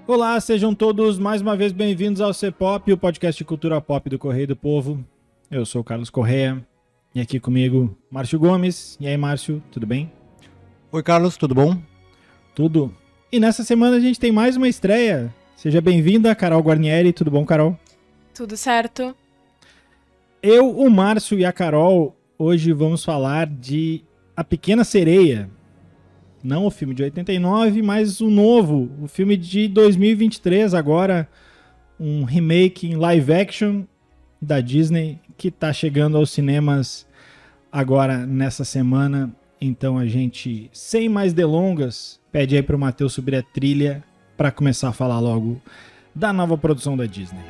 Olá, sejam todos mais uma vez bem-vindos ao C-Pop, o podcast de cultura pop do Correio do Povo. Eu sou o Carlos Correia e aqui comigo Márcio Gomes. E aí, Márcio, tudo bem? Oi, Carlos, tudo bom? Tudo. E nessa semana a gente tem mais uma estreia. Seja bem-vinda, Carol Guarnieri. Tudo bom, Carol? Tudo certo. Eu, o Márcio e a Carol hoje vamos falar de A Pequena Sereia. Não o filme de 89, mas o novo, o filme de 2023, agora um remake em live action da Disney que está chegando aos cinemas agora nessa semana. Então a gente, sem mais delongas, pede aí para o Matheus subir a trilha para começar a falar logo da nova produção da Disney.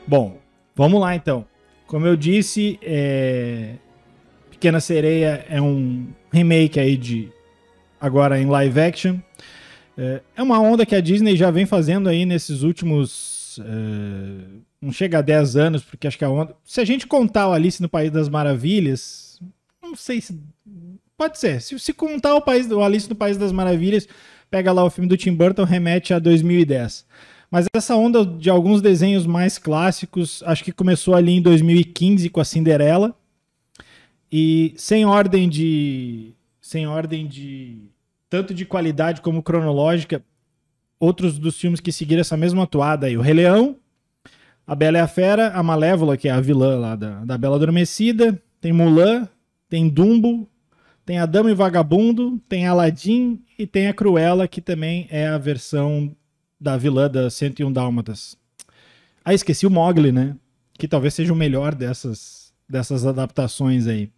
Bom, vamos lá então. Como eu disse, Pequena Sereia é um remake aí de agora em live action. É uma onda que a Disney já vem fazendo aí nesses últimos... não chega a 10 anos, porque acho que a onda... Se a gente contar o Alice no País das Maravilhas, não sei se... Pode ser. Se contar o Alice no País das Maravilhas, pega lá o filme do Tim Burton, remete a 2010. Mas essa onda de alguns desenhos mais clássicos, acho que começou ali em 2015 com a Cinderela. E sem ordem de tanto de qualidade como cronológica, outros dos filmes que seguiram essa mesma toada aí, o Rei Leão, a Bela e a Fera, a Malévola, que é a vilã lá da Bela Adormecida, tem Mulan, tem Dumbo, tem a Dama e o Vagabundo, tem Aladdin e tem a Cruella, que também é a versão da vilã da 101 Dálmatas. Ah, esqueci o Mowgli, né? Que talvez seja o melhor dessas adaptações aí.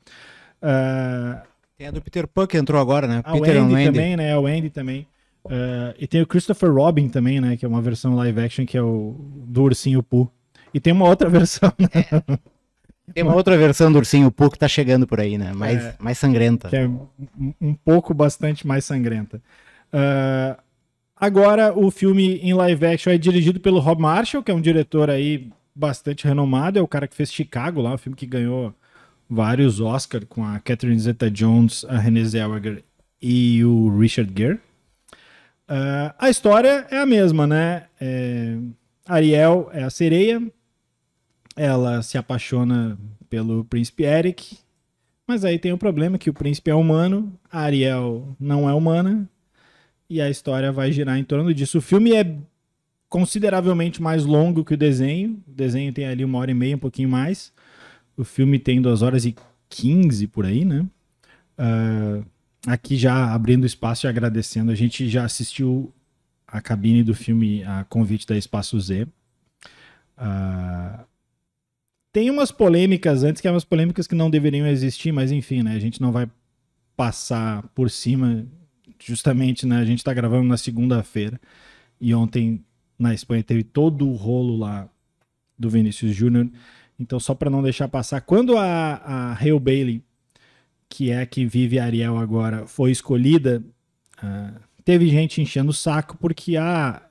Tem a do Peter Pan que entrou agora, né? A Peter Wendy também, né? A Wendy também. E tem o Christopher Robin também, né? Que é uma versão live action que é o do Ursinho Pooh. E tem uma outra versão, né? Tem uma outra versão do Ursinho Pooh que tá chegando por aí, né? Mais sangrenta. Que é um pouco bastante mais sangrenta. Agora, o filme em live action é dirigido pelo Rob Marshall, que é um diretor aí bastante renomado. É o cara que fez Chicago lá, um filme que ganhou vários Oscars com a Catherine Zeta-Jones, a Renée Zellweger e o Richard Gere. A história é a mesma, né? Ariel é a sereia, ela se apaixona pelo príncipe Eric, mas aí tem o problema que o príncipe é humano, a Ariel não é humana, e a história vai girar em torno disso. O filme é consideravelmente mais longo que o desenho. O desenho tem ali 1h30, um pouquinho mais. O filme tem 2h15 por aí, né? Aqui já abrindo espaço e agradecendo. A gente já assistiu a cabine do filme a convite da Espaço Z. Tem umas polêmicas antes, que é umas polêmicas que não deveriam existir, mas enfim, né? A gente não vai passar por cima. Justamente, né, a gente tá gravando na segunda-feira e ontem na Espanha teve todo o rolo lá do Vinícius Júnior. Então, só para não deixar passar, quando a Hale Bailey, que é a que vive a Ariel agora, foi escolhida, teve gente enchendo o saco porque é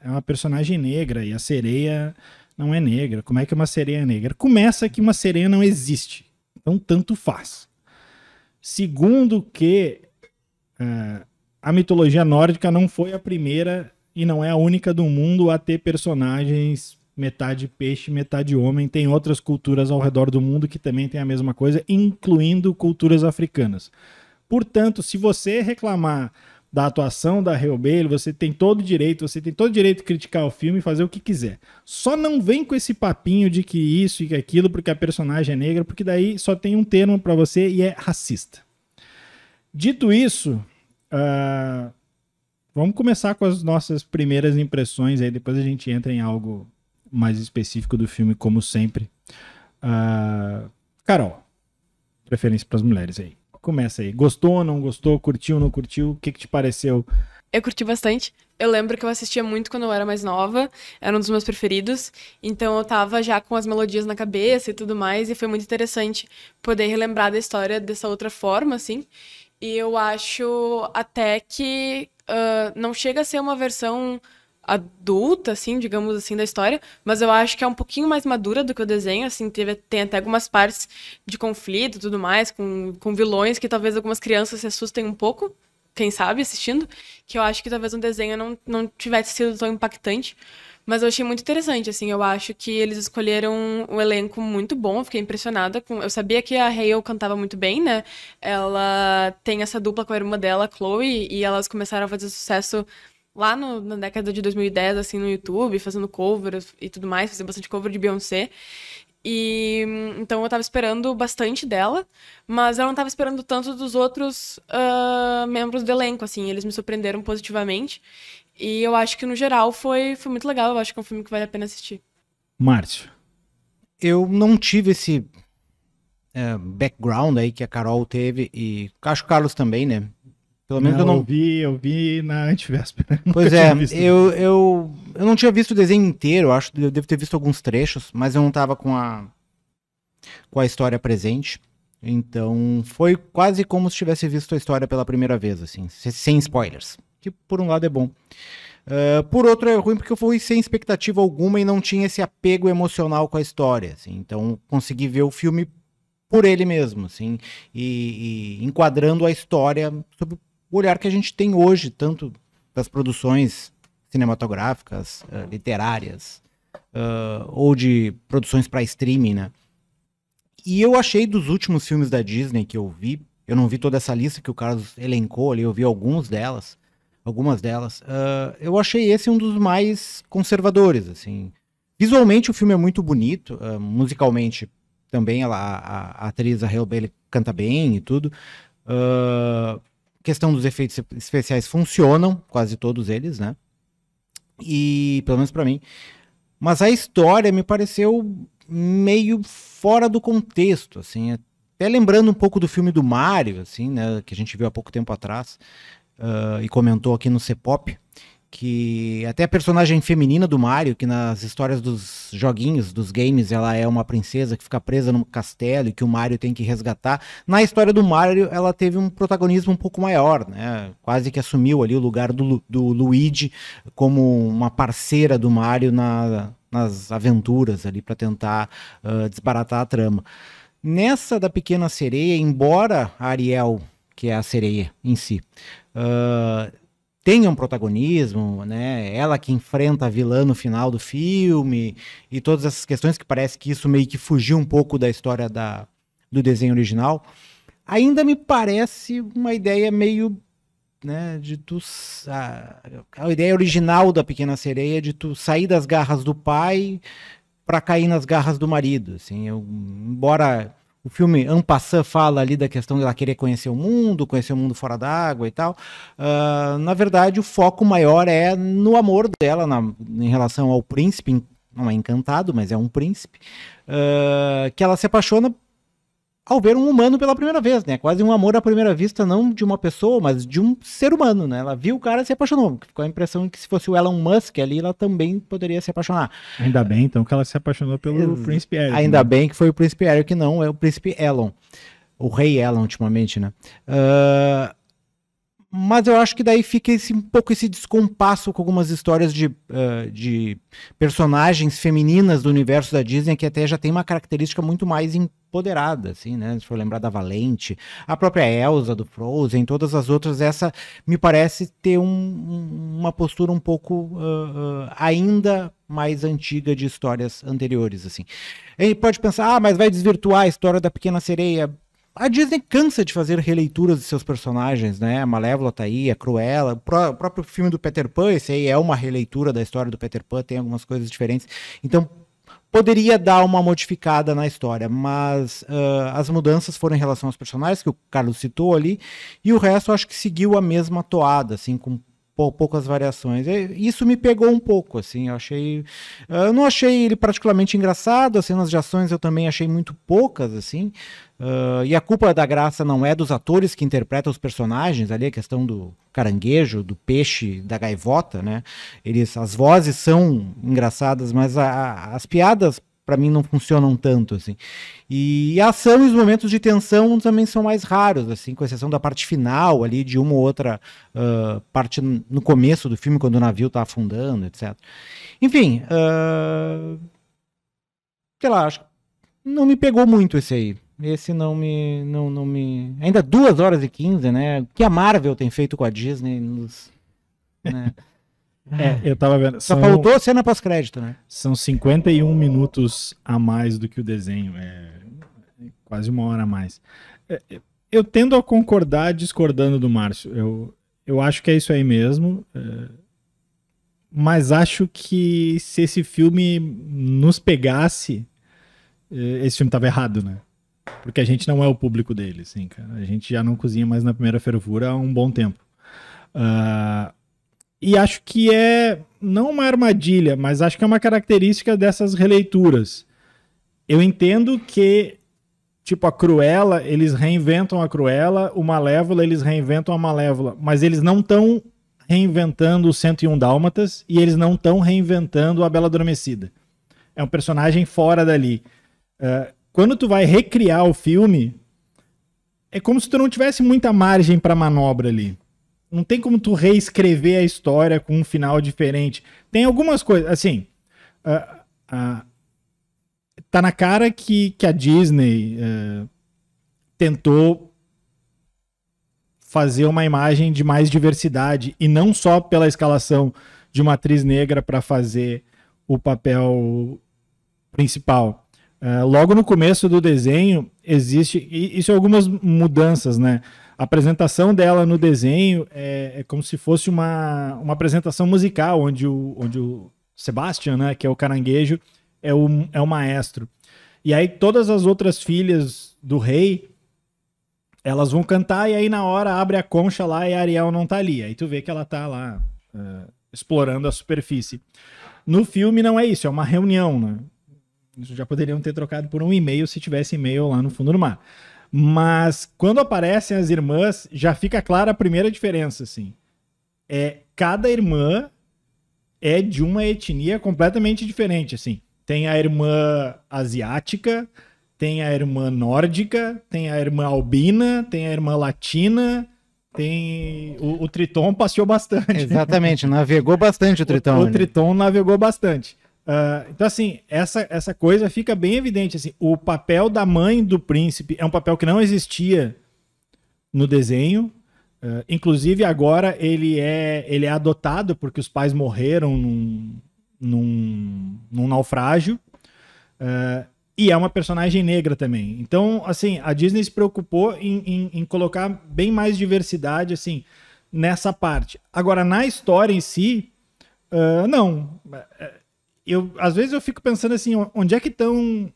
uma personagem negra e a sereia não é negra. Como é que uma sereia é negra? Começa que uma sereia não existe. Então, tanto faz. Segundo que... a mitologia nórdica não foi a primeira e não é a única do mundo a ter personagens metade peixe, metade homem. Tem outras culturas ao redor do mundo que também tem a mesma coisa, incluindo culturas africanas. Portanto, se você reclamar da atuação da Hale Bailey, você tem todo o direito de criticar o filme e fazer o que quiser. Só não vem com esse papinho de que isso e que aquilo porque a personagem é negra, porque daí só tem um termo para você e é racista. Dito isso... vamos começar com as nossas primeiras impressões, aí depois a gente entra em algo mais específico do filme, como sempre. Carol, preferência para as mulheres aí. Começa aí. Gostou, não gostou? Curtiu, não curtiu? O que te pareceu? Eu curti bastante. Eu lembro que eu assistia muito quando eu era mais nova. Era um dos meus preferidos. Então eu tava já com as melodias na cabeça e tudo mais. E foi muito interessante poder relembrar da história dessa outra forma, assim. E eu acho até que não chega a ser uma versão adulta, assim, digamos assim, da história, mas eu acho que é um pouquinho mais madura do que o desenho, assim, tem até algumas partes de conflito e tudo mais, com vilões que talvez algumas crianças se assustem um pouco, quem sabe, assistindo, que eu acho que talvez um desenho não tivesse sido tão impactante, mas eu achei muito interessante, assim, eu acho que eles escolheram um elenco muito bom, eu fiquei impressionada com... Eu sabia que a Hale cantava muito bem, né? Ela tem essa dupla com a irmã dela, a Chloe, e elas começaram a fazer sucesso lá na década de 2010, assim, no YouTube, fazendo covers e tudo mais, fazendo bastante cover de Beyoncé. E então eu tava esperando bastante dela, mas eu não tava esperando tanto dos outros membros do elenco, assim, eles me surpreenderam positivamente. E eu acho que, no geral, foi muito legal. Eu acho que é um filme que vale a pena assistir. Márcio. Eu não tive esse background aí que a Carol teve, e acho que o Carlos também, né? Pelo menos eu vi na antevéspera. Pois é, eu não tinha visto o desenho inteiro, acho que eu devo ter visto alguns trechos, mas eu não tava com a história presente. Então, foi quase como se tivesse visto a história pela primeira vez, assim, sem spoilers. Que por um lado é bom. Por outro é ruim porque eu fui sem expectativa alguma e não tinha esse apego emocional com a história, assim. Então consegui ver o filme por ele mesmo, assim, e enquadrando a história sob o olhar que a gente tem hoje, tanto das produções cinematográficas, literárias, ou de produções para streaming, né? E eu achei dos últimos filmes da Disney que eu vi, eu não vi toda essa lista que o Carlos elencou ali, eu vi algumas delas, eu achei esse um dos mais conservadores, assim. Visualmente o filme é muito bonito, musicalmente também a atriz, a Halle Bailey, canta bem e tudo. Questão dos efeitos especiais funcionam, quase todos eles, né? E, pelo menos pra mim. Mas a história me pareceu meio fora do contexto, assim. Até lembrando um pouco do filme do Mario, assim, né? Que a gente viu há pouco tempo atrás. E comentou aqui no C-Pop, que até a personagem feminina do Mario, que nas histórias dos joguinhos, dos games, ela é uma princesa que fica presa num castelo e que o Mario tem que resgatar. Na história do Mario, ela teve um protagonismo um pouco maior, né? Quase que assumiu ali o lugar do Luigi como uma parceira do Mario nas aventuras ali para tentar desbaratar a trama. Nessa da Pequena Sereia, embora a Ariel, que é a sereia em si, tenha um protagonismo, né? Ela que enfrenta a vilã no final do filme e todas essas questões que parece que isso meio que fugiu um pouco da história do desenho original, ainda me parece uma ideia meio, né, a ideia original da Pequena Sereia de tu sair das garras do pai para cair nas garras do marido, assim. Embora o filme en passant fala ali da questão de ela querer conhecer o mundo fora d'água e tal. Na verdade, o foco maior é no amor dela em relação ao príncipe, não é encantado, mas é um príncipe, que ela se apaixona ao ver um humano pela primeira vez, né? Quase um amor à primeira vista, não de uma pessoa, mas de um ser humano, né? Ela viu o cara e se apaixonou. Ficou a impressão de que se fosse o Elon Musk ali, ela também poderia se apaixonar. Ainda bem, então, que ela se apaixonou pelo Príncipe Eric. Ainda bem que foi o Príncipe Eric, não é o Príncipe Elon. O Rei Elon, ultimamente, né? Mas eu acho que daí fica um pouco esse descompasso com algumas histórias de personagens femininas do universo da Disney, que até já tem uma característica muito mais empoderada, assim, né? Se for lembrar da Valente, a própria Elsa do Frozen, todas as outras, essa me parece ter uma postura um pouco ainda mais antiga de histórias anteriores, assim. A gente pode pensar, mas vai desvirtuar a história da Pequena Sereia. A Disney cansa de fazer releituras de seus personagens, né? A Malévola tá aí, a Cruella, o próprio filme do Peter Pan, esse aí é uma releitura da história do Peter Pan, tem algumas coisas diferentes. Então, poderia dar uma modificada na história, mas as mudanças foram em relação aos personagens, que o Carlos citou ali, e o resto eu acho que seguiu a mesma toada, assim, com poucas variações. Isso me pegou um pouco, assim, eu não achei ele particularmente engraçado, as cenas de ações eu também achei muito poucas, assim, e a culpa da graça não é dos atores que interpretam os personagens, ali a questão do caranguejo, do peixe, da gaivota, né, as vozes são engraçadas, mas as piadas pra mim não funcionam tanto, assim. E a ação e os momentos de tensão também são mais raros, assim, com exceção da parte final ali, de uma ou outra parte no começo do filme, quando o navio tá afundando, etc. Enfim, sei lá, acho que não me pegou muito esse aí. Esse não me... Ainda 2h15, né? O que a Marvel tem feito com a Disney né? Eu tava vendo. Só faltou cena pós-crédito, né? São 51 minutos a mais do que o desenho. Quase 1 hora a mais. Eu tendo a concordar discordando do Márcio. Eu acho que é isso aí mesmo. Mas acho que se esse filme nos pegasse, esse filme tava errado, né? Porque a gente não é o público dele, assim, cara. A gente já não cozinha mais na primeira fervura há um bom tempo. E acho que é, não uma armadilha, mas acho que é uma característica dessas releituras. Eu entendo que, tipo, a Cruella, eles reinventam a Cruella, o Malévola, eles reinventam a Malévola, mas eles não estão reinventando o 101 Dálmatas e eles não estão reinventando a Bela Adormecida. É um personagem fora dali. Quando tu vai recriar o filme, é como se tu não tivesse muita margem para manobra ali. Não tem como tu reescrever a história com um final diferente. Tem algumas coisas, assim, tá na cara que a Disney tentou fazer uma imagem de mais diversidade, e não só pela escalação de uma atriz negra para fazer o papel principal. Logo no começo do desenho, existe... Isso é algumas mudanças, né? A apresentação dela no desenho é como se fosse uma apresentação musical, onde o Sebastian, né, que é o caranguejo, é o maestro. E aí todas as outras filhas do rei, elas vão cantar, e aí na hora abre a concha lá e a Ariel não tá ali. Aí tu vê que ela tá lá explorando a superfície. No filme não é isso, é uma reunião, né? Isso já poderiam ter trocado por um e-mail se tivesse e-mail lá no fundo do mar. Mas quando aparecem as irmãs, já fica clara a primeira diferença, assim. Cada irmã é de uma etnia completamente diferente, assim. Tem a irmã asiática, tem a irmã nórdica, tem a irmã albina, tem a irmã latina, tem... O Triton passeou bastante. Exatamente, navegou bastante o Triton. O Triton navegou bastante. Então, assim, essa coisa fica bem evidente. Assim, o papel da mãe do príncipe é um papel que não existia no desenho. Inclusive, agora ele é adotado porque os pais morreram num naufrágio. E é uma personagem negra também. Então, assim, a Disney se preocupou em colocar bem mais diversidade, assim, nessa parte. Agora, na história em si, não. Às vezes eu fico pensando assim, onde é que estão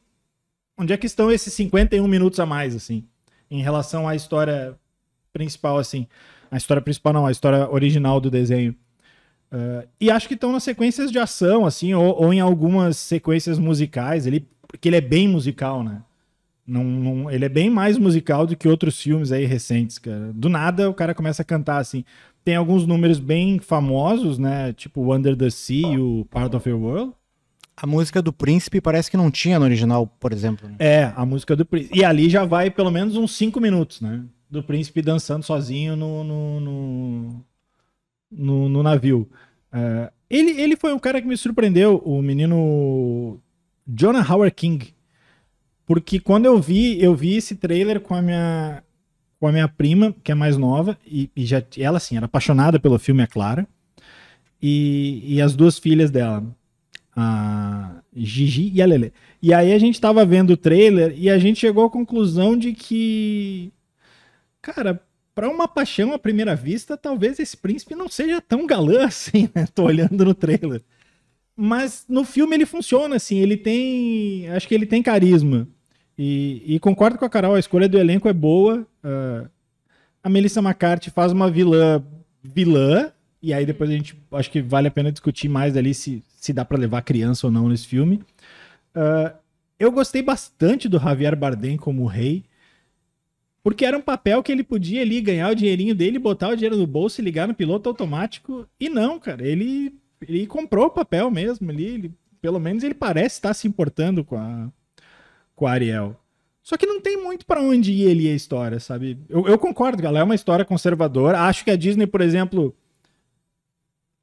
esses 51 minutos a mais, assim, em relação à história principal, assim. A história principal não, a história original do desenho. E acho que estão nas sequências de ação, assim, ou em algumas sequências musicais, porque ele é bem musical, né? Ele é bem mais musical do que outros filmes aí recentes, cara. Do nada o cara começa a cantar, assim. Tem alguns números bem famosos, né? Tipo Under the Sea e o Part of Your World. A música do Príncipe parece que não tinha no original, por exemplo. Né? A música do Príncipe. E ali já vai pelo menos uns 5 minutos, né? Do Príncipe dançando sozinho no navio. Ele foi um cara que me surpreendeu, o menino Jonah Hauer King. Porque quando eu vi esse trailer com a minha prima, que é mais nova, e já, ela, assim, era apaixonada pelo filme, é claro. E as duas filhas dela, a Gigi e a Lele. E aí a gente tava vendo o trailer e a gente chegou à conclusão de que, cara, pra uma paixão à primeira vista, talvez esse príncipe não seja tão galã assim, né? Tô olhando no trailer. Mas no filme ele funciona, assim, acho que ele tem carisma. E concordo com a Carol, a escolha do elenco é boa. A Melissa McCarthy faz uma vilã, e aí depois a gente, acho que vale a pena discutir mais ali se dá pra levar criança ou não nesse filme. Eu gostei bastante do Javier Bardem como rei, porque era um papel que ele podia ali ganhar o dinheirinho dele, botar o dinheiro no bolso e ligar no piloto automático, e não, cara, ele comprou o papel mesmo, ele pelo menos ele parece estar se importando com a Ariel. Só que não tem muito pra onde ir ali a história, sabe? Eu concordo que ela é uma história conservadora. Acho que a Disney, por exemplo,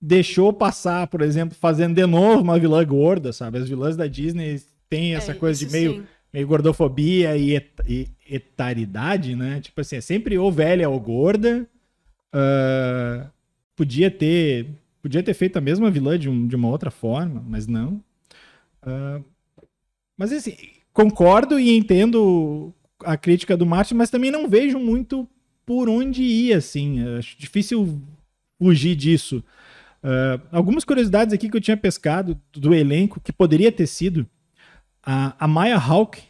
deixou passar, por exemplo, fazendo de novo uma vilã gorda, sabe? As vilãs da Disney têm essa coisa de meio gordofobia e etaridade, né? Tipo assim, é sempre ou velha ou gorda. Podia ter feito a mesma vilã de uma outra forma, mas não. Mas assim, concordo e entendo a crítica do Martin, mas também não vejo muito por onde ir, assim. Acho difícil fugir disso. Algumas curiosidades aqui que eu tinha pescado do elenco, que poderia ter sido a Maya Hawke,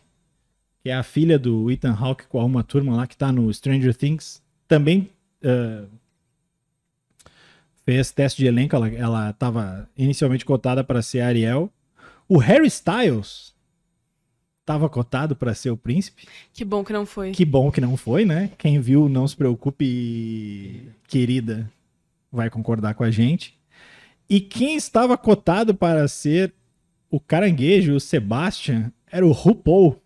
que é a filha do Ethan Hawke com a Uma Thurman lá, que tá no Stranger Things, também fez teste de elenco. Ela estava inicialmente cotada para ser a Ariel. O Harry Styles estava cotado para ser o príncipe. Que bom que não foi. Que bom que não foi, né? Quem viu, não se preocupe, querida, vai concordar com a gente. E quem estava cotado para ser o caranguejo, o Sebastian, era o RuPaul.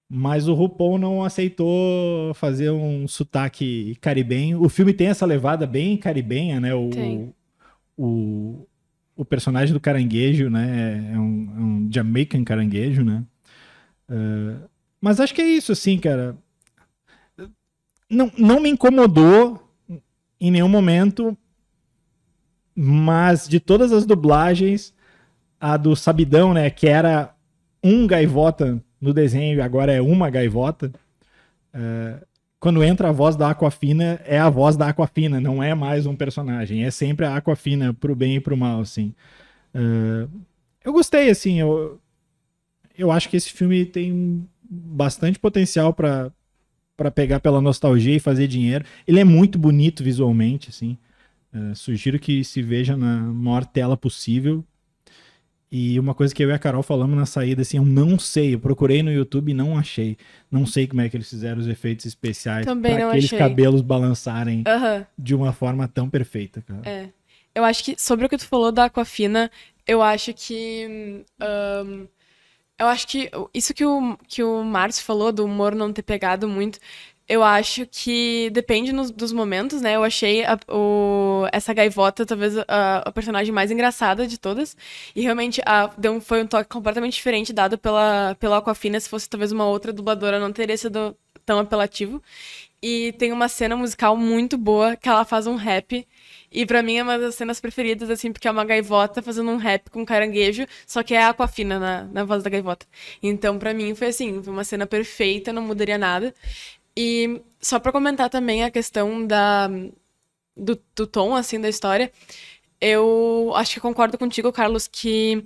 Mas o RuPaul não aceitou fazer um sotaque caribenho. O filme tem essa levada bem caribenha, né? O personagem do caranguejo, né? É um Jamaican caranguejo, né? Mas acho que é isso, assim, cara. Não me incomodou em nenhum momento, mas de todas as dublagens, a do Sabidão, né? Que era um gaivota no desenho e agora é uma gaivota. Quando entra a voz da Aquafina, é a voz da Aquafina, não é mais um personagem. É sempre a Aquafina, pro bem e pro mal, assim. Eu gostei, assim. Eu acho que esse filme tem bastante potencial para pegar pela nostalgia e fazer dinheiro. Ele é muito bonito visualmente, assim. Sugiro que se veja na maior tela possível. E uma coisa que eu e a Carol falamos na saída, assim, eu não sei, eu procurei no YouTube e não achei. Não sei como é que eles fizeram os efeitos especiais para aqueles cabelos balançarem de uma forma tão perfeita, cara. Eu acho que, sobre o que tu falou da Aquafina, eu acho que isso que o Márcio falou, do humor não ter pegado muito, eu acho que depende dos momentos, né? Eu achei essa gaivota talvez a personagem mais engraçada de todas. E realmente foi um toque completamente diferente dado pela Aquafina. Se fosse talvez uma outra dubladora, não teria sido tão apelativo. E tem uma cena musical muito boa, que ela faz um rap. E pra mim é uma das cenas preferidas, assim, porque é uma gaivota fazendo um rap com um caranguejo, só que é a Aquafina na voz da gaivota. Então, pra mim, foi assim, foi uma cena perfeita, não mudaria nada. E só pra comentar também a questão do tom, assim, da história, eu acho que concordo contigo, Carlos, que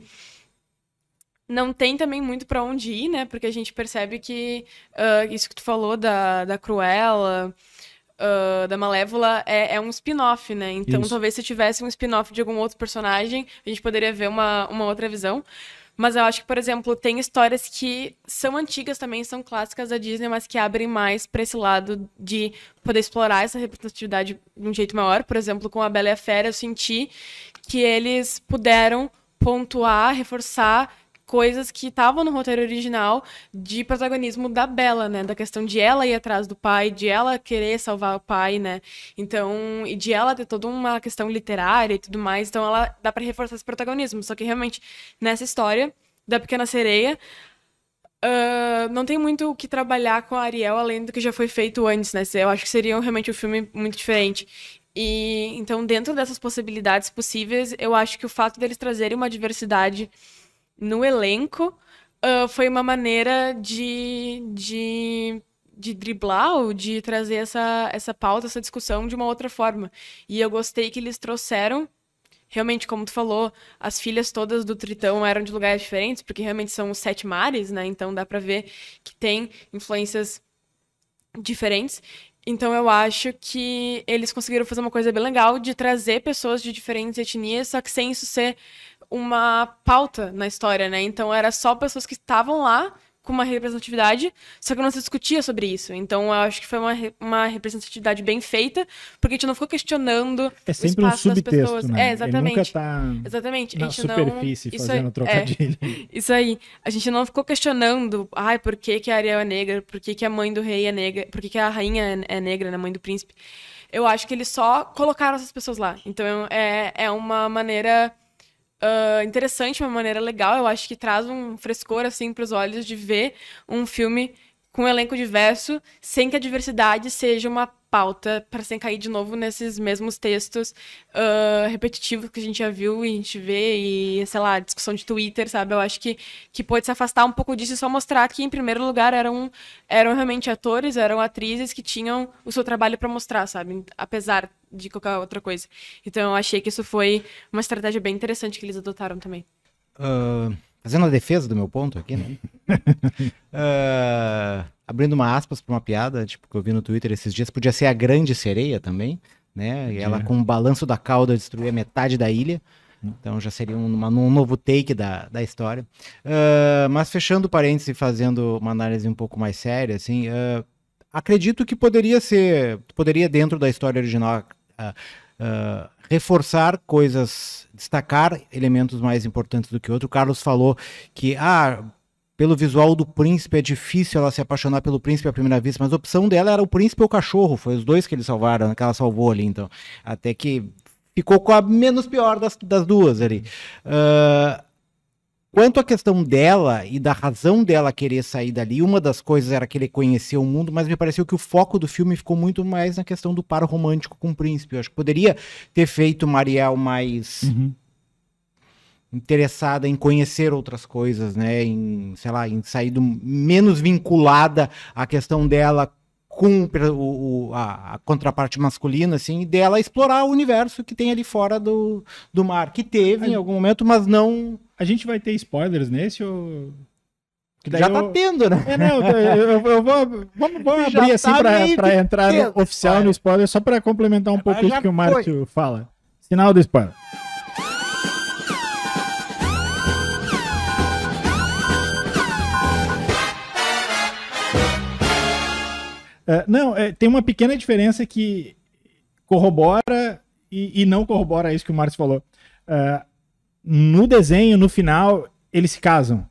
não tem também muito pra onde ir, né? Porque a gente percebe que isso que tu falou da Cruella, da Malévola, é um spin-off, né? Então, talvez se tivesse um spin-off de algum outro personagem, a gente poderia ver uma outra visão. Mas eu acho que, por exemplo, tem histórias que são antigas também, são clássicas da Disney, mas que abrem mais pra esse lado de poder explorar essa representatividade de um jeito maior. Por exemplo, com a Bela e a Fera, eu senti que eles puderam pontuar, reforçar coisas que estavam no roteiro original de protagonismo da Bela, né? Da questão de ela ir atrás do pai, de ela querer salvar o pai, né? Então, e de ela ter toda uma questão literária e tudo mais. Então, ela dá pra reforçar esse protagonismo. Só que, realmente, nessa história da Pequena Sereia, não tem muito o que trabalhar com a Ariel, além do que já foi feito antes, né? Eu acho que seria realmente um filme muito diferente. E, então, dentro dessas possibilidades possíveis, eu acho que o fato deles trazerem uma diversidade no elenco foi uma maneira de driblar ou de trazer essa pauta, essa discussão de uma outra forma. E eu gostei que eles trouxeram, realmente, como tu falou, as filhas todas do Tritão eram de lugares diferentes, porque realmente são os 7 mares, né? Então dá pra ver que tem influências diferentes. Então eu acho que eles conseguiram fazer uma coisa bem legal de trazer pessoas de diferentes etnias, só que sem isso ser uma pauta na história, né? Então era só pessoas que estavam lá com uma representatividade, só que não se discutia sobre isso. Então, eu acho que foi uma representatividade bem feita, porque a gente não ficou questionando É o sempre um espaço das subtexto, pessoas. né? Exatamente. Ele nunca tá Exatamente. na A gente superfície não... fazendo trocadilho. Isso aí. A gente não ficou questionando, por que que a Ariel é negra, por que que a mãe do rei é negra, por que que a rainha é negra, né, mãe do príncipe. Eu acho que eles só colocaram essas pessoas lá. Então, é uma maneira interessante, uma maneira legal. Eu acho que traz um frescor, assim, pros olhos de ver um filme com um elenco diverso, sem que a diversidade seja uma pauta para sem cair de novo nesses mesmos textos repetitivos que a gente já viu e a gente vê, e, sei lá, discussão de Twitter, sabe? Eu acho que pode se afastar um pouco disso e só mostrar que, em primeiro lugar, eram realmente atores, eram atrizes que tinham o seu trabalho para mostrar, sabe? Apesar de qualquer outra coisa. Então, eu achei que isso foi uma estratégia bem interessante que eles adotaram também. Fazendo a defesa do meu ponto aqui, né? Abrindo uma aspas para uma piada, tipo, que eu vi no Twitter esses dias, podia ser a Grande Sereia também, né? E ela, com o balanço da cauda, destruía metade da ilha. Então já seria um novo take da história. Mas fechando parênteses e fazendo uma análise um pouco mais séria, assim, acredito que poderia dentro da história original, reforçar coisas, destacar elementos mais importantes do que outro. O Carlos falou que, pelo visual do príncipe é difícil ela se apaixonar pelo príncipe à primeira vista, mas a opção dela era o príncipe ou o cachorro, foi os dois que eles salvaram, que ela salvou ali, então, até que ficou com a menos pior das duas ali. Quanto à questão dela e da razão dela querer sair dali, uma das coisas era querer conhecer o mundo, mas me pareceu que o foco do filme ficou muito mais na questão do par romântico com o príncipe. Eu acho que poderia ter feito Mariel mais interessada em conhecer outras coisas, né? Em, sei lá, em sair menos vinculada à questão dela com a contraparte masculina, assim, e dela explorar o universo que tem ali fora do mar, que teve em algum momento, mas não... A gente vai ter spoilers nesse ou... Já tá tendo, né? Vamos abrir assim pra entrar no oficial no spoiler, só pra complementar um pouco isso que o Márcio fala. Sinal do spoiler. Tem uma pequena diferença que corrobora e não corrobora isso que o Márcio falou. No desenho, no final, eles se casam.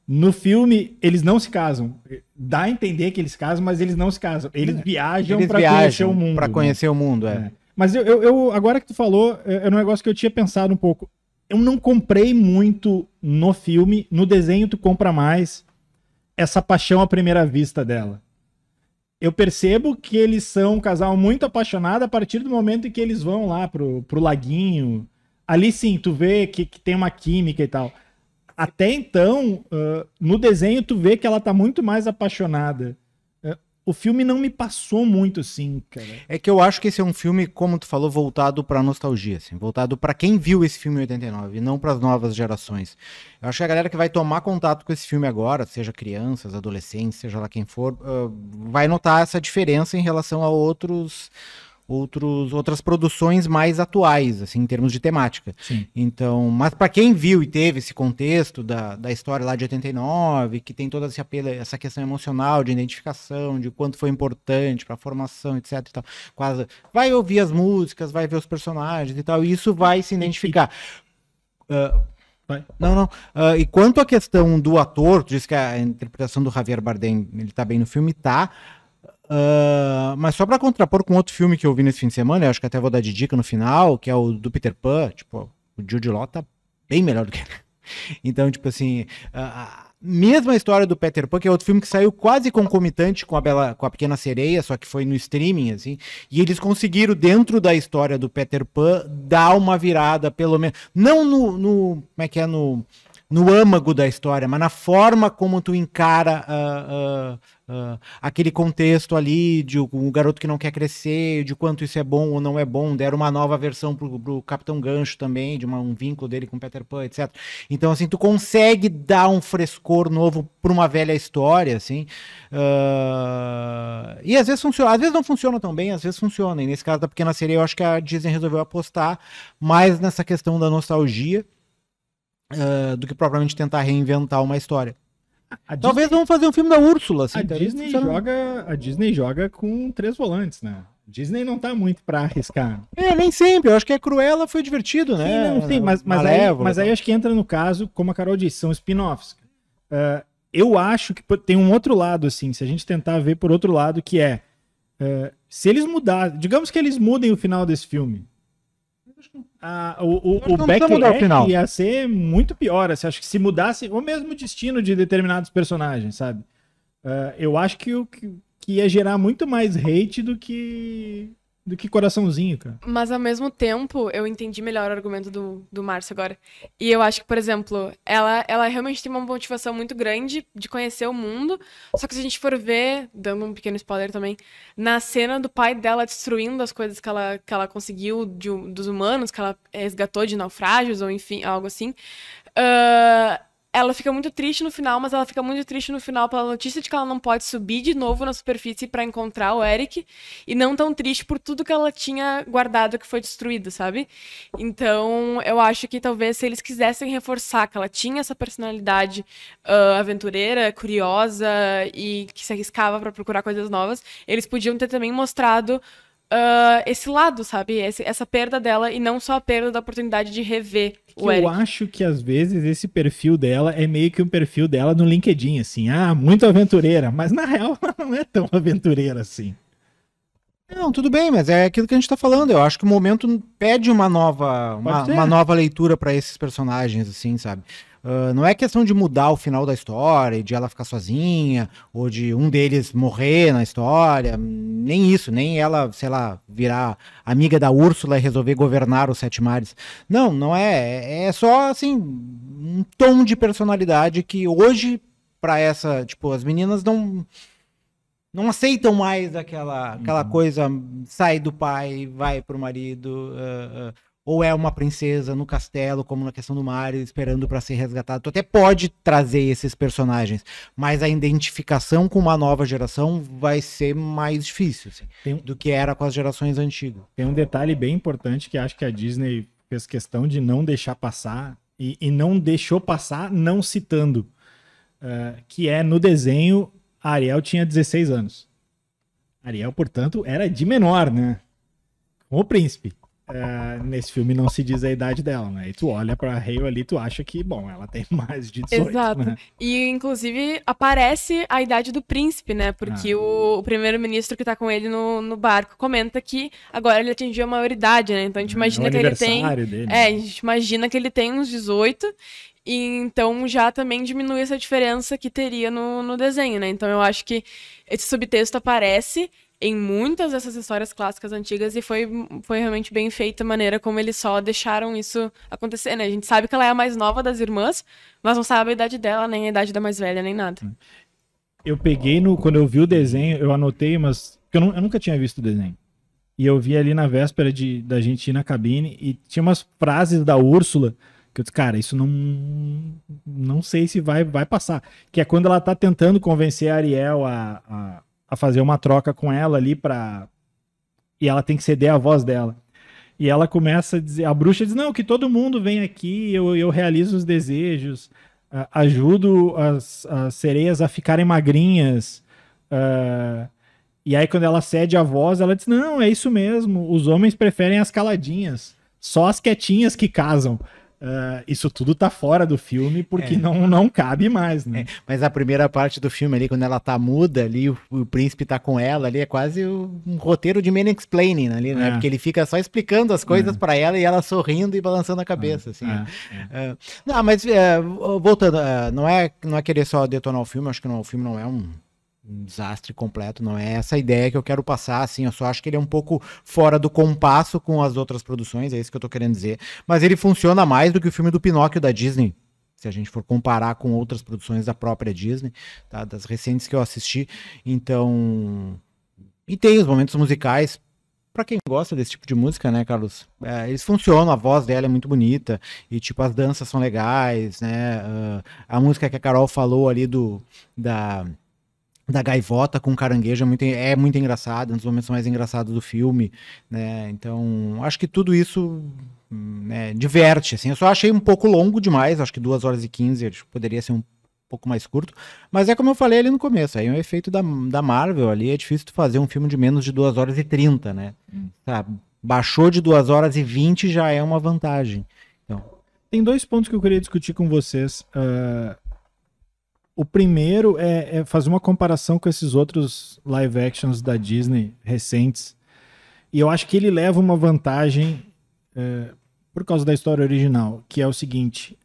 No filme, eles não se casam. Dá a entender que eles se casam, mas eles não se casam. Eles viajam para conhecer o mundo. Para conhecer o mundo, Mas eu agora que tu falou, é um negócio que eu tinha pensado um pouco. Eu não comprei muito no filme. No desenho, tu compra mais essa paixão à primeira vista dela. Eu percebo que eles são um casal muito apaixonado a partir do momento em que eles vão lá pro laguinho. Ali sim, tu vê que tem uma química e tal. Até então, no desenho, tu vê que ela tá muito mais apaixonada. O filme não me passou muito assim, cara. É que eu acho que esse é um filme, como tu falou, voltado pra nostalgia, assim, voltado pra quem viu esse filme em 89 e não pras novas gerações. Eu acho que a galera que vai tomar contato com esse filme agora, seja crianças, adolescentes, seja lá quem for, vai notar essa diferença em relação a outras produções mais atuais, assim, em termos de temática. Sim. Então, mas para quem viu e teve esse contexto da história lá de 89, que tem toda essa questão emocional de identificação, de quanto foi importante para a formação, etc. E tal, quase vai ouvir as músicas, vai ver os personagens e tal, e isso vai se identificar. E quanto à questão do ator, tu disse que a interpretação do Javier Bardem, ele tá bem no filme, tá. Mas só pra contrapor com outro filme que eu vi nesse fim de semana, eu acho que até vou dar de dica no final, que é o do Peter Pan, tipo, o Jude Law tá bem melhor do que ele. Então, tipo assim, mesma história do Peter Pan, que é outro filme que saiu quase concomitante com a Pequena Sereia, só que foi no streaming, assim, e eles conseguiram, dentro da história do Peter Pan, dar uma virada, pelo menos, não como é que é, no âmago da história, mas na forma como tu encara aquele contexto ali de um garoto que não quer crescer, de quanto isso é bom ou não é bom. Deram uma nova versão pro Capitão Gancho também, de um vínculo dele com o Peter Pan, etc. Então, assim, tu consegue dar um frescor novo pra uma velha história, assim. E às vezes funciona, às vezes não funciona tão bem, às vezes funciona. E nesse caso da Pequena Sereia, eu acho que a Disney resolveu apostar mais nessa questão da nostalgia, do que propriamente tentar reinventar uma história. Talvez vamos fazer um filme da Úrsula, assim. A Disney joga com 3 volantes, né? A Disney não tá muito pra arriscar. Nem sempre. Eu acho que a Cruella foi divertido, né? Sim, mas aí acho que entra no caso, como a Carol disse, são spin-offs. Eu acho que tem um outro lado, assim, se a gente tentar ver por outro lado, que é se eles mudarem, digamos que eles mudem o final desse filme. O backlash ia ser muito pior. Assim, acho que se mudasse o mesmo destino de determinados personagens, sabe? Eu acho que ia gerar muito mais hate do que coraçãozinho, cara. Mas ao mesmo tempo, eu entendi melhor o argumento do Márcio agora. E eu acho que, por exemplo, ela realmente tem uma motivação muito grande de conhecer o mundo. Só que se a gente for ver, dando um pequeno spoiler também, na cena do pai dela destruindo as coisas que ela conseguiu dos humanos, que ela resgatou de naufrágios, ou enfim, algo assim. Ela fica muito triste no final, mas ela fica muito triste no final pela notícia de que ela não pode subir de novo na superfície pra encontrar o Eric, e não tão triste por tudo que ela tinha guardado que foi destruído, sabe? Então, eu acho que talvez se eles quisessem reforçar que ela tinha essa personalidade aventureira, curiosa e que se arriscava pra procurar coisas novas, eles podiam ter também mostrado esse lado, sabe? Essa perda dela, e não só a perda da oportunidade de rever o Eric. Eu acho que às vezes esse perfil dela é meio que um perfil dela no LinkedIn, assim, muito aventureira, mas na real ela não é tão aventureira assim. Não, tudo bem, mas é aquilo que a gente tá falando. Eu acho que o momento pede uma nova leitura para esses personagens, assim, sabe? Não é questão de mudar o final da história, de ela ficar sozinha, ou de um deles morrer na história, nem isso, nem ela, sei lá, virar amiga da Úrsula e resolver governar os 7 mares. Não é. É só, assim, um tom de personalidade que hoje, pra essa, tipo, as meninas não aceitam mais aquela coisa, sai do pai, vai pro marido, ou é uma princesa no castelo, como na questão do mar, esperando para ser resgatado. Tu até pode trazer esses personagens, mas a identificação com uma nova geração vai ser mais difícil, assim, do que era com as gerações antigas. Tem um detalhe bem importante que acho que a Disney fez questão de não deixar passar, e não deixou passar não citando, que é no desenho a Ariel tinha 16 anos. Ariel, portanto, era de menor, né? Com o príncipe. Nesse filme não se diz a idade dela, né? E tu olha pra Hale ali, tu acha que, bom, ela tem mais de 18, Exato. Né? E, inclusive, aparece a idade do príncipe, né? Porque o primeiro-ministro que tá com ele no barco comenta que agora ele atingiu a maioridade, né? Então a gente imagina que ele tem... dele. a gente imagina que ele tem uns 18, e então já também diminui essa diferença que teria no desenho, né? Então eu acho que esse subtexto aparece em muitas dessas histórias clássicas antigas, e foi realmente bem feita a maneira como eles só deixaram isso acontecer, né? A gente sabe que ela é a mais nova das irmãs, mas não sabe a idade dela, nem a idade da mais velha, nem nada. Eu peguei quando eu vi o desenho, eu anotei, mas eu nunca tinha visto o desenho. E eu vi ali na véspera da gente ir na cabine, e tinha umas frases da Úrsula que eu disse, cara, isso não sei se vai passar. Que é quando ela tá tentando convencer a Ariel a fazer uma troca com ela ali e ela tem que ceder a voz dela. E ela começa a dizer, a bruxa diz, não, que todo mundo vem aqui, eu realizo os desejos, ajudo as sereias a ficarem magrinhas. E aí quando ela cede a voz, ela diz, não, é isso mesmo, os homens preferem as caladinhas, só as quietinhas que casam. Isso tudo tá fora do filme porque não cabe mais, né? Mas a primeira parte do filme ali, quando ela tá muda ali, o príncipe tá com ela ali, é quase um roteiro de mansplaining ali, né? Porque ele fica só explicando as coisas pra ela e ela sorrindo e balançando a cabeça, assim. Não, mas voltando, não é querer só detonar o filme, acho que o filme não é um desastre completo, não é essa a ideia que eu quero passar, assim, eu só acho que ele é um pouco fora do compasso com as outras produções, é isso que eu tô querendo dizer, mas ele funciona mais do que o filme do Pinóquio da Disney, se a gente for comparar com outras produções da própria Disney, tá? Das recentes que eu assisti, então, e tem os momentos musicais, pra quem gosta desse tipo de música, né, Carlos, eles funcionam, a voz dela é muito bonita, e tipo, as danças são legais, né, a música que a Carol falou ali da gaivota com caranguejo é muito engraçado, um dos momentos mais engraçados do filme, né? Então, acho que tudo isso diverte, assim. Eu só achei um pouco longo demais, acho que 2 horas e 15, poderia ser um pouco mais curto, mas é como eu falei ali no começo, aí é um efeito da Marvel ali, é difícil tu fazer um filme de menos de 2 horas e 30, né? Tá, baixou de 2 horas e 20 já é uma vantagem. Então, Tem 2 pontos que eu queria discutir com vocês. O primeiro é fazer uma comparação com esses outros live actions da Disney recentes. E eu acho que ele leva uma vantagem por causa da história original, que é o seguinte: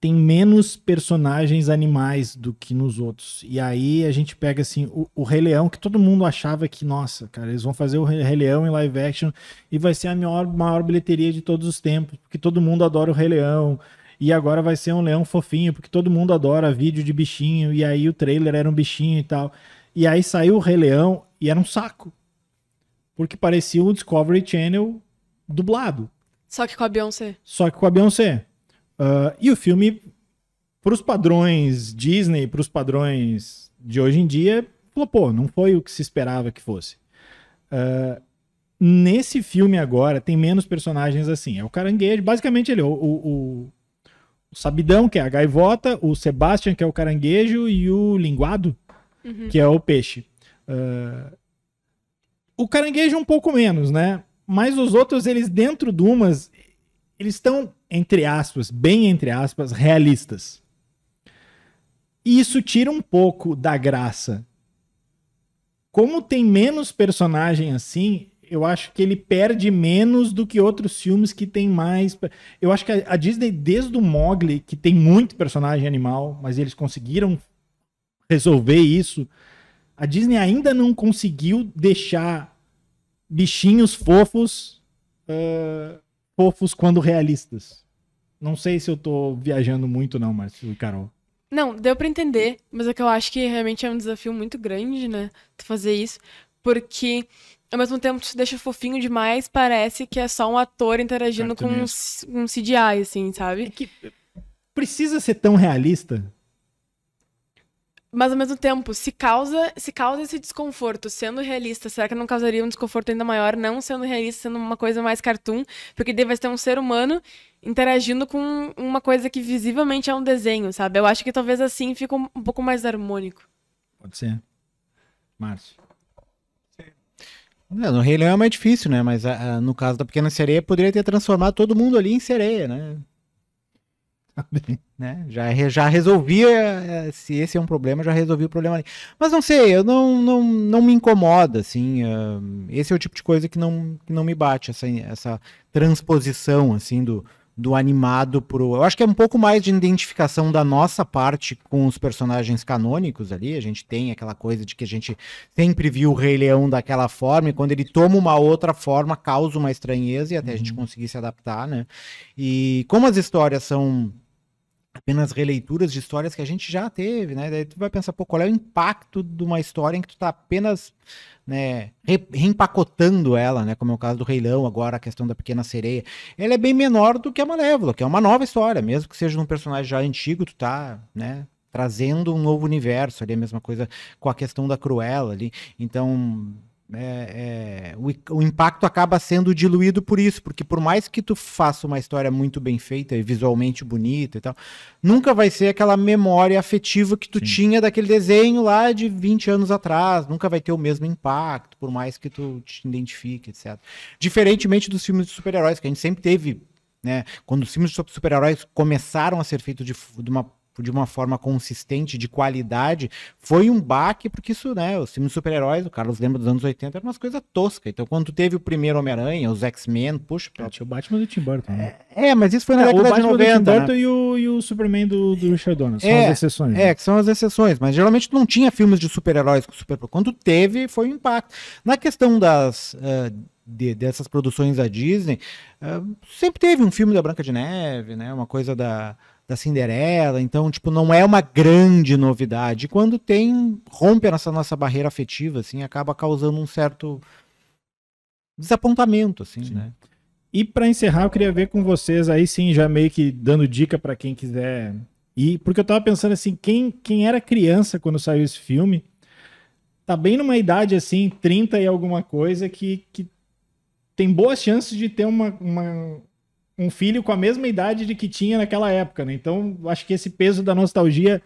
tem menos personagens animais do que nos outros. E aí a gente pega assim o Rei Leão, que todo mundo achava que, nossa, cara, eles vão fazer o Rei Leão em live action e vai ser a maior bilheteria de todos os tempos, porque todo mundo adora o Rei Leão. E agora vai ser um leão fofinho, porque todo mundo adora vídeo de bichinho, e aí o trailer era um bichinho e tal. E aí saiu o Rei Leão e era um saco. Porque parecia o Discovery Channel dublado. Só que com a Beyoncé. Só que com a Beyoncé. E o filme, pros padrões Disney, pros padrões de hoje em dia, flopou. Não foi o que se esperava que fosse. Nesse filme agora, tem menos personagens assim. É o caranguejo, basicamente ele, o Sabidão, que é a gaivota, o Sebastian, que é o caranguejo, e o linguado, que é o peixe. O caranguejo um pouco menos, né? Mas os outros, eles dentro de umas, eles estão, entre aspas, bem entre aspas, realistas. E isso tira um pouco da graça. Como tem menos personagem assim, eu acho que ele perde menos do que outros filmes que tem mais. Eu acho que a Disney, desde o Mowgli, que tem muito personagem animal, mas eles conseguiram resolver isso, a Disney ainda não conseguiu deixar bichinhos fofos quando realistas. Não sei se eu tô viajando muito não, Márcio e Carol. Não, deu pra entender, mas é que eu acho que realmente é um desafio muito grande, né? Tu fazer isso, porque ao mesmo tempo tu deixa fofinho demais, parece que é só um ator interagindo com um CGI, assim, sabe? É que precisa ser tão realista? Mas ao mesmo tempo, se causa esse desconforto sendo realista, será que não causaria um desconforto ainda maior não sendo realista, sendo uma coisa mais cartoon? Porque daí vai ter um ser humano interagindo com uma coisa que visivelmente é um desenho, sabe? Eu acho que talvez assim fica um pouco mais harmônico. Pode ser. Márcio. No Rei Leão é mais difícil, né? Mas no caso da Pequena Sereia, poderia ter transformado todo mundo ali em sereia, né? Né? Já resolvia, se esse é um problema, já resolvi o problema ali. Mas não sei, eu não me incomoda, assim, esse é o tipo de coisa que não me bate, essa transposição, assim, do animado pro... Eu acho que é um pouco mais de identificação da nossa parte com os personagens canônicos ali, a gente tem aquela coisa de que a gente sempre viu o Rei Leão daquela forma, e quando ele toma uma outra forma, causa uma estranheza, e até a gente conseguir se adaptar, né? E como as histórias são apenas releituras de histórias que a gente já teve, né? Daí tu vai pensar, pô, qual é o impacto de uma história em que tu tá apenas, né, reempacotando ela, né? Como é o caso do Rei Leão, agora a questão da Pequena Sereia. Ela é bem menor do que a Malévola, que é uma nova história, mesmo que seja um personagem já antigo, tu tá, né, trazendo um novo universo ali, a mesma coisa com a questão da Cruella ali. Então, o impacto acaba sendo diluído por isso, porque por mais que tu faça uma história muito bem feita e visualmente bonita e tal, nunca vai ser aquela memória afetiva que tu tinha daquele desenho lá de 20 anos atrás, nunca vai ter o mesmo impacto, por mais que tu te identifique, etc. Diferentemente dos filmes de super-heróis, que a gente sempre teve, né, quando os filmes de super-heróis começaram a ser feitos de uma forma consistente, de qualidade, foi um baque, porque isso, né, os filmes de super-heróis, o Carlos lembra dos anos 80, eram umas coisas toscas. Então, quando tu teve o primeiro Homem-Aranha, os X-Men, puxa... Tinha o Batman do Tim Burton, né? Mas isso foi na década de 90, o Batman do Tim Burton, né? e o Superman do Richard Donner, são as exceções. Né? Que são as exceções, mas geralmente tu não tinha filmes de super-heróis com super... Quando teve, foi um impacto. Na questão dessas produções da Disney, sempre teve um filme da Branca de Neve, né, uma coisa da Cinderela, então, tipo, não é uma grande novidade. Quando rompe essa nossa barreira afetiva, assim, acaba causando um certo desapontamento, assim, né? E para encerrar, eu queria ver com vocês, aí sim, já meio que dando dica para quem quiser ir, porque eu tava pensando assim, quem era criança quando saiu esse filme, tá bem numa idade, assim, 30 e alguma coisa, que tem boas chances de ter uma um filho com a mesma idade de que tinha naquela época, né? Então, acho que esse peso da nostalgia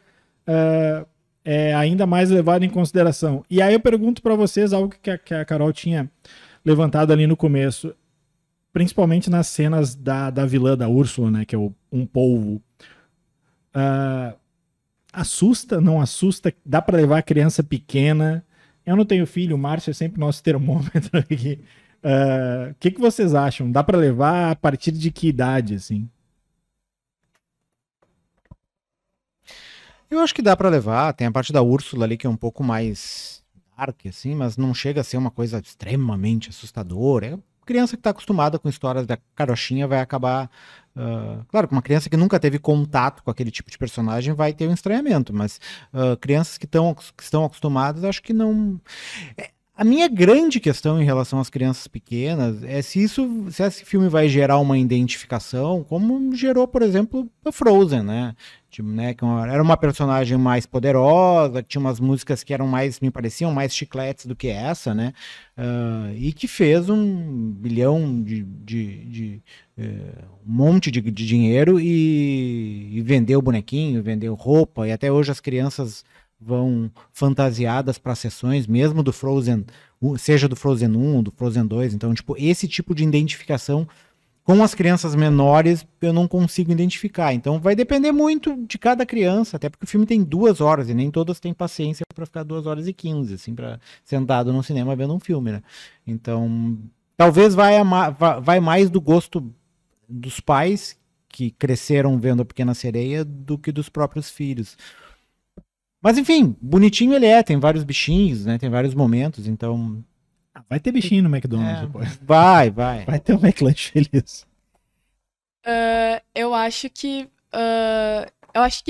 é ainda mais levado em consideração. E aí eu pergunto para vocês algo que a Carol tinha levantado ali no começo, principalmente nas cenas da vilã da Úrsula, né? Que é um polvo. Assusta, não assusta? Dá para levar a criança pequena? Eu não tenho filho, o Márcio é sempre nosso termômetro aqui. O que vocês acham? Dá para levar a partir de que idade, assim? Eu acho que dá pra levar. Tem a parte da Úrsula ali que é um pouco mais dark, assim, mas não chega a ser uma coisa extremamente assustadora. É criança que tá acostumada com histórias da carochinha vai acabar... claro, que uma criança que nunca teve contato com aquele tipo de personagem vai ter um estranhamento, mas crianças que estão acostumadas, acho que não... A minha grande questão em relação às crianças pequenas é se esse filme vai gerar uma identificação, como gerou, por exemplo, a Frozen, né? Tipo, né, que era uma personagem mais poderosa, que tinha umas músicas que me pareciam mais chicletes do que essa, né? E que fez 1 bilhão um monte de dinheiro e vendeu bonequinho, vendeu roupa, e até hoje as crianças vão fantasiadas para sessões, mesmo do Frozen, seja do Frozen 1, do Frozen 2. Então, tipo, esse tipo de identificação com as crianças menores eu não consigo identificar. Então, vai depender muito de cada criança, até porque o filme tem 2 horas e nem todas têm paciência para ficar 2 horas e 15, assim, para sentado no cinema vendo um filme, né? Então, talvez vai mais do gosto dos pais que cresceram vendo A Pequena Sereia do que dos próprios filhos. Mas enfim, bonitinho ele tem vários bichinhos, né? Tem vários momentos, então... Vai ter bichinho no McDonald's depois. Vai. Vai ter um McLanche feliz. Eu acho que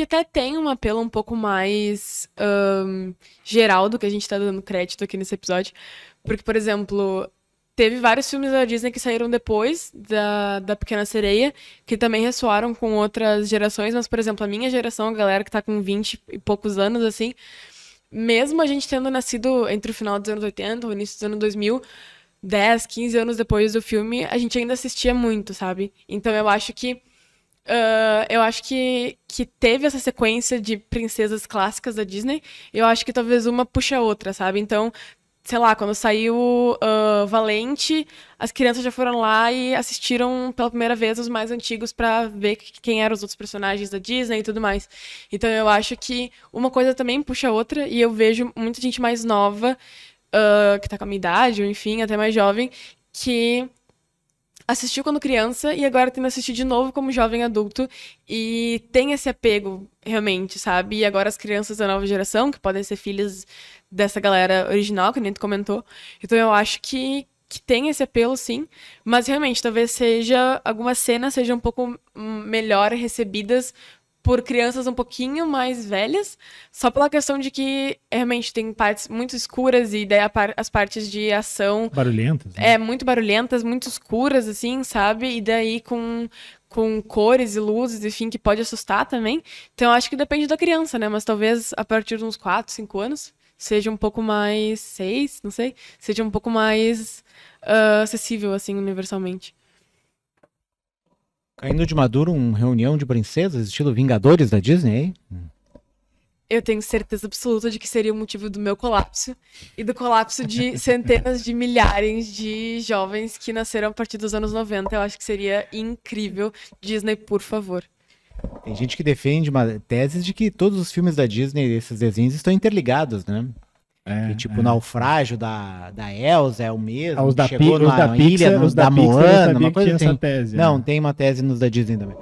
até tem um apelo um pouco mais geral do que a gente tá dando crédito aqui nesse episódio. Porque, por exemplo... Teve vários filmes da Disney que saíram depois da Pequena Sereia, que também ressoaram com outras gerações, mas, por exemplo, a minha geração, a galera que tá com 20 e poucos anos, assim, mesmo a gente tendo nascido entre o final dos anos 80 e o início dos anos 2000, 10, 15 anos depois do filme, a gente ainda assistia muito, sabe? Então eu acho que teve essa sequência de princesas clássicas da Disney, eu acho que talvez uma puxa a outra, sabe? Então... Sei lá, quando saiu Valente, as crianças já foram lá e assistiram pela primeira vez os mais antigos pra ver quem eram os outros personagens da Disney e tudo mais. Então eu acho que uma coisa também puxa a outra, e eu vejo muita gente mais nova, que tá com a minha idade, ou enfim, até mais jovem, que assistiu quando criança e agora tem que assistir de novo como jovem adulto e tem esse apego realmente, sabe? E agora as crianças da nova geração, que podem ser filhas dessa galera original, que nem tu comentou. Então eu acho que tem esse apelo, sim. Mas realmente, talvez algumas cenas sejam um pouco melhor recebidas por crianças um pouquinho mais velhas, só pela questão de que realmente tem partes muito escuras e daí as partes de ação... Barulhentas. Né? Muito barulhentas, muito escuras, assim, sabe? E daí com cores e luzes, enfim, que pode assustar também. Então, eu acho que depende da criança, né? Mas talvez a partir de uns 4, 5 anos seja um pouco mais... 6, não sei. Seja um pouco mais acessível, assim, universalmente. Caindo de maduro, uma reunião de princesas, estilo Vingadores da Disney, hein? Eu tenho certeza absoluta de que seria o motivo do meu colapso e do colapso de centenas de milhares de jovens que nasceram a partir dos anos 90. Eu acho que seria incrível. Disney, por favor. Tem gente que defende uma tese de que todos os filmes da Disney, esses desenhos, estão interligados, né? Que, tipo, o naufrágio da Elsa é o mesmo. Os da chegou Pixar, na ilha, os da da Pixar, Moana, uma coisa assim. Essa tese, Não, né? tem uma tese nos da Disney também.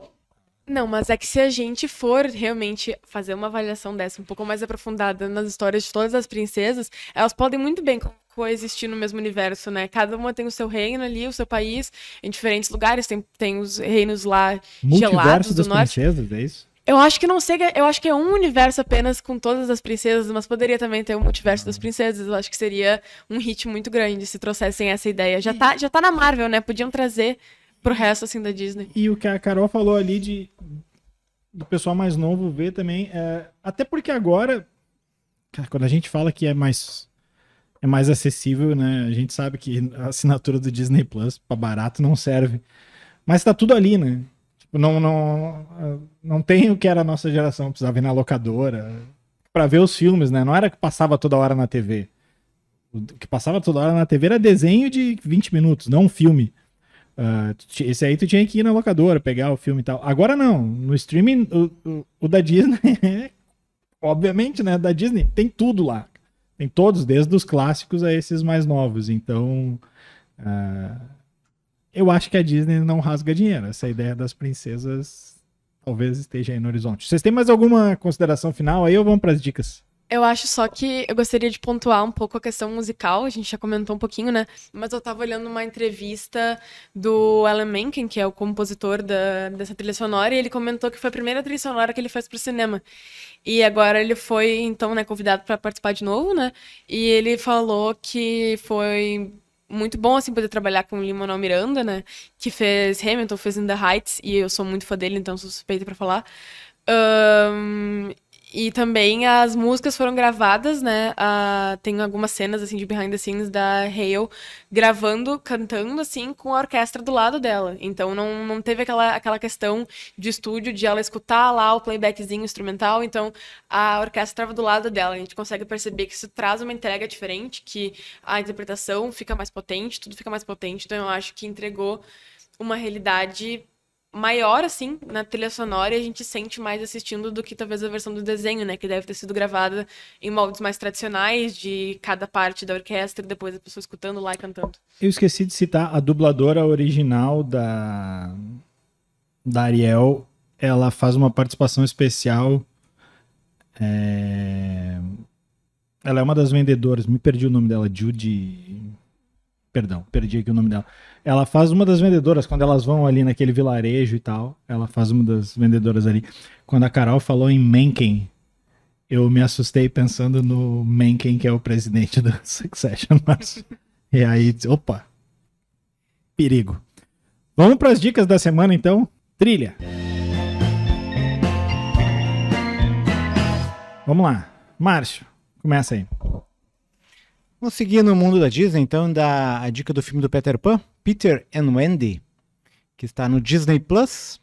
Não, mas é que se a gente for realmente fazer uma avaliação dessa um pouco mais aprofundada nas histórias de todas as princesas, elas podem muito bem coexistir no mesmo universo, né? Cada uma tem o seu reino ali, o seu país, em diferentes lugares. Tem os reinos lá gelados do norte. Princesas, é isso? Eu acho que é um universo apenas com todas as princesas, mas poderia também ter um multiverso das princesas. Eu acho que seria um hit muito grande se trouxessem essa ideia. Já tá na Marvel, né? Podiam trazer pro resto, assim, da Disney. E o que a Carol falou ali do pessoal mais novo ver também, até porque agora, quando a gente fala que é mais acessível, né? A gente sabe que a assinatura do Disney Plus para barato não serve. Mas tá tudo ali, né? Tipo, não tem o que era a nossa geração, precisava ir na locadora pra ver os filmes, né? Não era que passava toda hora na TV. O que passava toda hora na TV era desenho de 20 minutos, não um filme. Esse aí tu tinha que ir na locadora, pegar o filme e tal. Agora não, no streaming, o da Disney, obviamente, né? Da Disney tem tudo lá. Tem todos, desde os clássicos a esses mais novos. Então, eu acho que a Disney não rasga dinheiro. Essa ideia das princesas talvez esteja aí no horizonte. Vocês têm mais alguma consideração final aí ou vamos para as dicas? Eu acho só que eu gostaria de pontuar um pouco a questão musical, a gente já comentou um pouquinho, né? Mas eu tava olhando uma entrevista do Alan Menken, que é o compositor dessa trilha sonora, e ele comentou que foi a primeira trilha sonora que ele fez pro cinema. E agora ele foi, então, né, convidado para participar de novo, né? E ele falou que foi muito bom, assim, poder trabalhar com o Lin-Manuel Miranda, né? Que fez Hamilton, fez In the Heights, e eu sou muito fã dele, então sou suspeita pra falar. E também as músicas foram gravadas, né? Tem algumas cenas, assim, de behind the scenes da Hale gravando, cantando, assim, com a orquestra do lado dela. Então não teve aquela questão de estúdio de ela escutar lá o playbackzinho instrumental. Então a orquestra estava do lado dela. A gente consegue perceber que isso traz uma entrega diferente, que a interpretação fica mais potente, tudo fica mais potente. Então eu acho que entregou uma realidade maior, assim, na trilha sonora, e a gente sente mais assistindo do que talvez a versão do desenho, né? Que deve ter sido gravada em moldes mais tradicionais, de cada parte da orquestra, e depois a pessoa escutando lá e cantando. Eu esqueci de citar a dubladora original da Ariel. Ela faz uma participação especial. Ela é uma das vendedoras, me perdi o nome dela, Judy... Perdão, perdi aqui o nome dela. Ela faz uma das vendedoras, quando elas vão ali naquele vilarejo e tal, ela faz uma das vendedoras ali. Quando a Carol falou em Mencken, eu me assustei pensando no Mencken, que é o presidente do Succession. E aí, opa, perigo. Vamos para as dicas da semana, então? Trilha. Vamos lá. Márcio, começa aí. Vamos seguir no mundo da Disney, então, a dica do filme do Peter Pan, Peter and Wendy, que está no Disney Plus.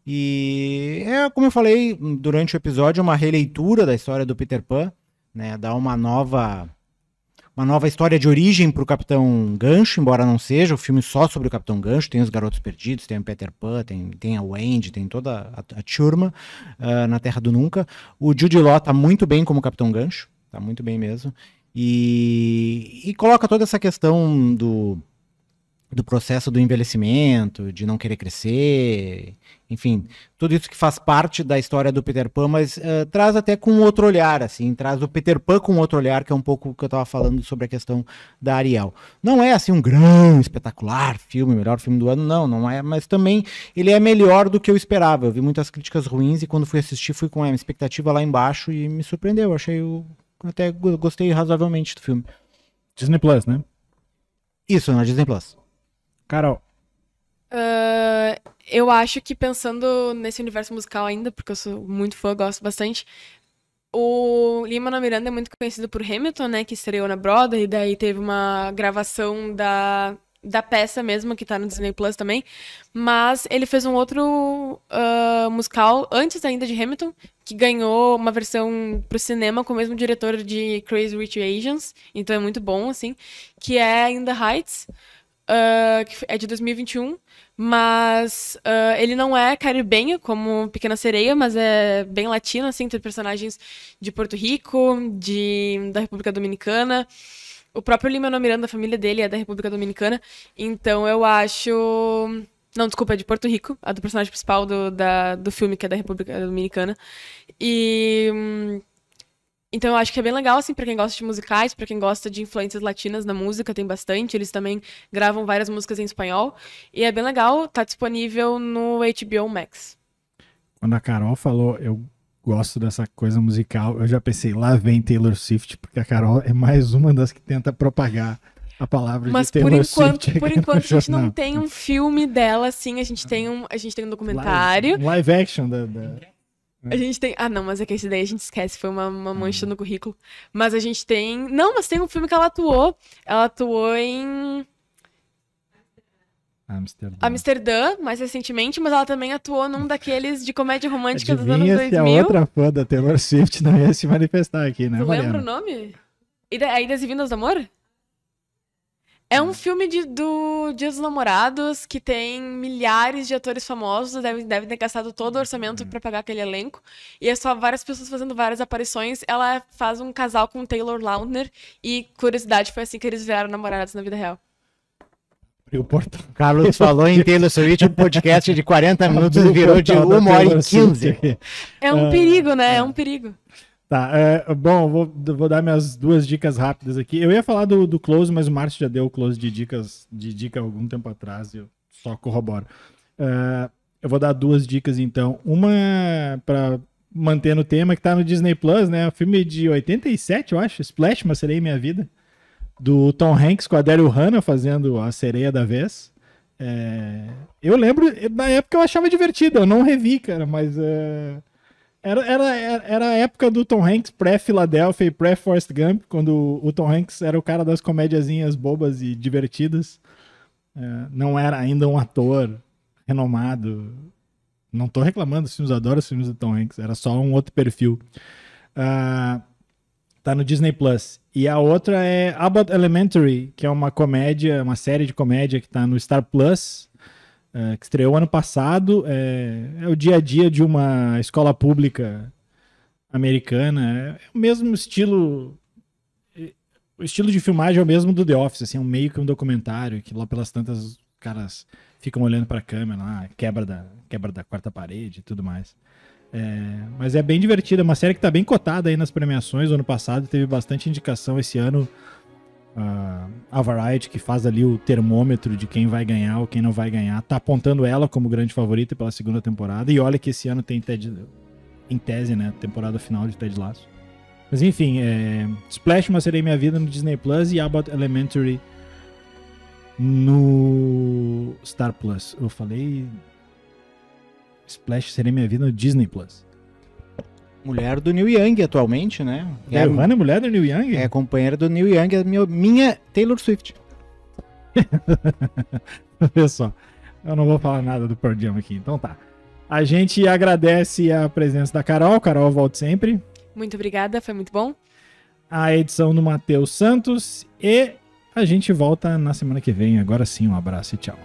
E como eu falei durante o episódio, uma releitura da história do Peter Pan, né? Dá uma nova história de origem para o Capitão Gancho, embora não seja o filme só sobre o Capitão Gancho. Tem os Garotos Perdidos, tem o Peter Pan, tem a Wendy, tem toda a turma na Terra do Nunca. O Jude Law tá muito bem como Capitão Gancho, tá muito bem mesmo. E coloca toda essa questão do processo do envelhecimento, de não querer crescer, enfim, tudo isso que faz parte da história do Peter Pan, mas traz até com outro olhar, assim, traz o Peter Pan com outro olhar, que é um pouco o que eu estava falando sobre a questão da Ariel. Não é, assim, um grande, espetacular filme, melhor filme do ano, não é, mas também ele é melhor do que eu esperava. Eu vi muitas críticas ruins e quando fui assistir fui com a expectativa lá embaixo e me surpreendeu, até gostei razoavelmente do filme. Disney Plus, né? Isso, na Disney Plus. Carol. Eu acho que pensando nesse universo musical ainda, porque eu sou muito fã, gosto bastante, o Lin-Manuel Miranda é muito conhecido por Hamilton, né, que estreou na Broadway, e daí teve uma gravação da peça mesmo, que tá no Disney Plus também, mas ele fez um outro musical antes ainda de Hamilton, que ganhou uma versão pro cinema com o mesmo diretor de Crazy Rich Asians, então é muito bom, assim, que é In the Heights, que é de 2021, mas ele não é caribenho como Pequena Sereia, mas é bem latino, assim, tem personagens de Porto Rico, da República Dominicana. O próprio Lin-Manuel Miranda, a família dele é da República Dominicana, então eu acho... Não, desculpa, é de Porto Rico, a do personagem principal do filme, que é da República Dominicana. Então eu acho que é bem legal, assim, pra quem gosta de musicais, pra quem gosta de influências latinas na música, tem bastante. Eles também gravam várias músicas em espanhol. E é bem legal, tá disponível no HBO Max. Quando a Carol falou, eu gosto dessa coisa musical, eu já pensei, lá vem Taylor Swift, porque a Carol é mais uma das que tenta propagar a palavra de Taylor Swift. Mas por enquanto a gente não tem um filme dela, assim, a gente tem um documentário. Live action A gente tem... Ah, não, mas é que esse daí a gente esquece, foi uma mancha no currículo. Mas a gente tem... Não, mas tem um filme que ela atuou. Ela atuou em... Amsterdã, mais recentemente, mas ela também atuou num daqueles de comédia romântica dos anos Adivinha 2000. se a outra fã da Taylor Swift não ia se manifestar aqui, né, Tu Mariana? lembra o nome? Idas e Vindas do Amor? É um filme do Dia dos Namorados que tem milhares de atores famosos, devem ter gastado todo o orçamento pra pagar aquele elenco. E é só várias pessoas fazendo várias aparições. Ela faz um casal com o Taylor Lautner e, curiosidade, foi assim que eles viraram namorados na vida real. E o portal. Carlos falou em Taylor Swift, um podcast de 40 minutos virou de 1h15. É um perigo, né? É um perigo. Tá, bom, vou dar minhas 2 dicas rápidas aqui. Eu ia falar do Close, mas o Márcio já deu o Close de dica há algum tempo atrás, eu só corroboro. Eu vou dar 2 dicas, então. Uma para manter no tema, que tá no Disney Plus, né? O filme de 87, eu acho, Splash, Uma Sereia em Minha Vida, do Tom Hanks com a Daryl Hannah fazendo a sereia da vez. Eu lembro, na época eu achava divertido, eu não revi, cara, mas... Era a época do Tom Hanks pré-Philadelphia e pré-Forrest Gump, quando o Tom Hanks era o cara das comédiazinhas bobas e divertidas. Não era ainda um ator renomado. Não tô reclamando dos filmes, adoro os filmes do Tom Hanks. Era só um outro perfil. Tá no Disney Plus. E a outra é Abbott Elementary, que é uma comédia, uma série de comédia que tá no Star Plus, que estreou ano passado. É o dia a dia de uma escola pública americana. É o mesmo estilo. O estilo de filmagem é o mesmo do The Office, assim, é meio que um documentário, que lá pelas tantas os caras ficam olhando pra câmera, lá, quebra da quarta parede e tudo mais. Mas é bem divertida, é uma série que tá bem cotada aí nas premiações. O ano passado teve bastante indicação, esse ano a Variety, que faz ali o termômetro de quem vai ganhar ou quem não vai ganhar, tá apontando ela como grande favorita pela segunda temporada. E olha que esse ano tem em tese, né, temporada final de Ted Lasso. Mas enfim, Splash, Uma Sereia em Minha Vida no Disney Plus e Abbott Elementary no Star Plus. Eu falei Splash, Sereia em Minha Vida no Disney Plus. Mulher do Neil Young atualmente, né? Daryl Hannah é mulher do Neil Young? É companheira do Neil Young, é minha Taylor Swift. Olha só, eu não vou falar nada do Pearl Jam aqui, então tá. A gente agradece a presença da Carol. Carol, volte sempre. Muito obrigada, foi muito bom. A edição do Matheus Santos e a gente volta na semana que vem. Agora sim, um abraço e tchau.